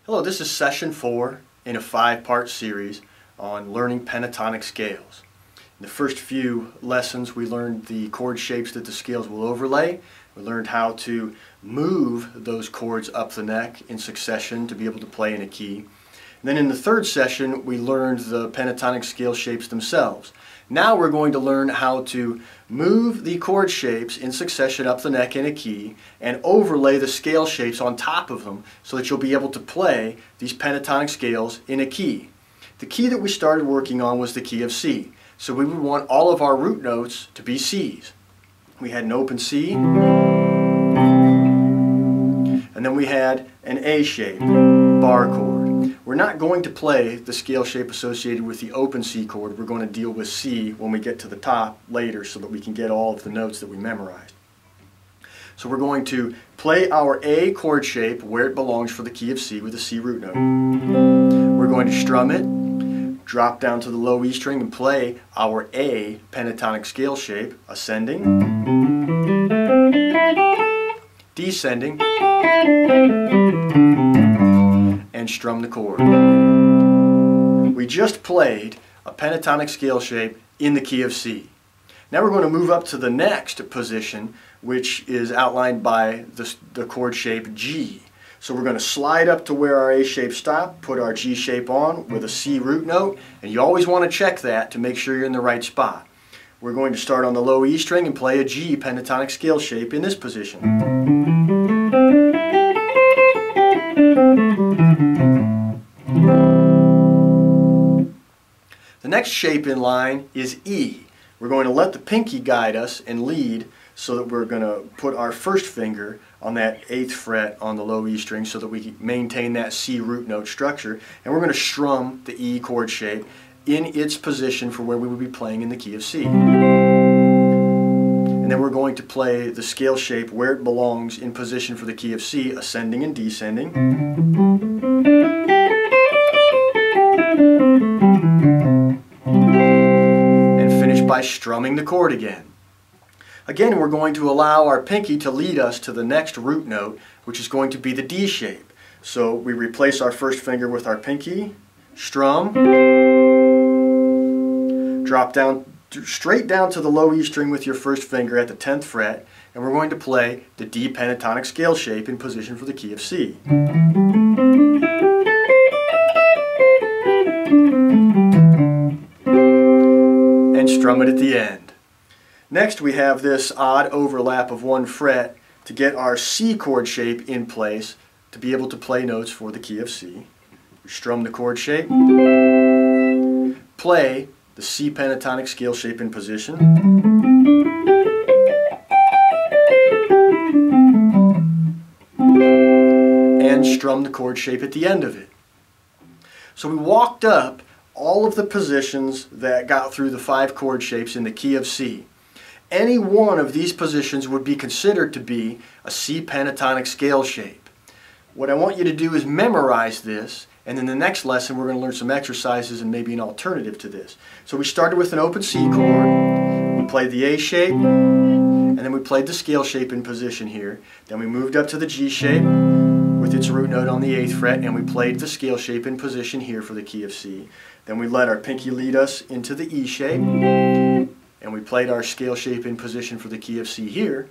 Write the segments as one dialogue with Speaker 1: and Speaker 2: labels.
Speaker 1: Hello, this is session 4 in a 5-part series on learning pentatonic scales. In the first few lessons we learned the chord shapes that the scales will overlay. We learned how to move those chords up the neck in succession to be able to play in a key. And then in the third session we learned the pentatonic scale shapes themselves. Now we're going to learn how to move the chord shapes in succession up the neck in a key and overlay the scale shapes on top of them so that you'll be able to play these pentatonic scales in a key. The key that we started working on was the key of C. So we would want all of our root notes to be C's. We had an open C, and then we had an A shape, bar chord. We're not going to play the scale shape associated with the open C chord. We're going to deal with C when we get to the top later so that we can get all of the notes that we memorized. So we're going to play our A chord shape where it belongs for the key of C with a C root note. We're going to strum it, drop down to the low E string and play our A pentatonic scale shape, ascending, descending, and strum the chord. We just played a pentatonic scale shape in the key of C. Now we're going to move up to the next position, which is outlined by the chord shape G. So we're going to slide up to where our A shape stopped, put our G shape on with a C root note, and you always want to check that to make sure you're in the right spot. We're going to start on the low E string and play a G pentatonic scale shape in this position. The next shape in line is E. We're going to let the pinky guide us and lead so that we're going to put our first finger on that 8th fret on the low E string so that we can maintain that C root note structure, and we're going to strum the E chord shape in its position for where we would be playing in the key of C. And then we're going to play the scale shape where it belongs in position for the key of C, ascending and descending. And finish by strumming the chord again. Again, we're going to allow our pinky to lead us to the next root note, which is going to be the D shape. So we replace our first finger with our pinky, strum, drop down straight down to the low E string with your first finger at the 10th fret, and we're going to play the D pentatonic scale shape in position for the key of C. And strum it at the end. Next we have this odd overlap of 1 fret to get our C chord shape in place to be able to play notes for the key of C. We strum the chord shape, play the C pentatonic scale shape in position, and strum the chord shape at the end of it. So we walked up all of the positions that got through the 5 chord shapes in the key of C. Any one of these positions would be considered to be a C pentatonic scale shape. What I want you to do is memorize this, and in the next lesson we're going to learn some exercises and maybe an alternative to this. So we started with an open C chord, we played the A shape, and then we played the scale shape in position here. Then we moved up to the G shape with its root note on the 8th fret, and we played the scale shape in position here for the key of C. Then we let our pinky lead us into the E shape, and we played our scale shape in position for the key of C here.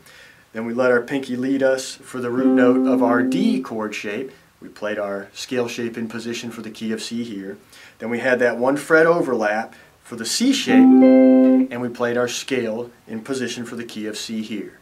Speaker 1: Then we let our pinky lead us for the root note of our D chord shape. We played our scale shape in position for the key of C here. Then we had that 1 fret overlap for the C shape, and we played our scale in position for the key of C here.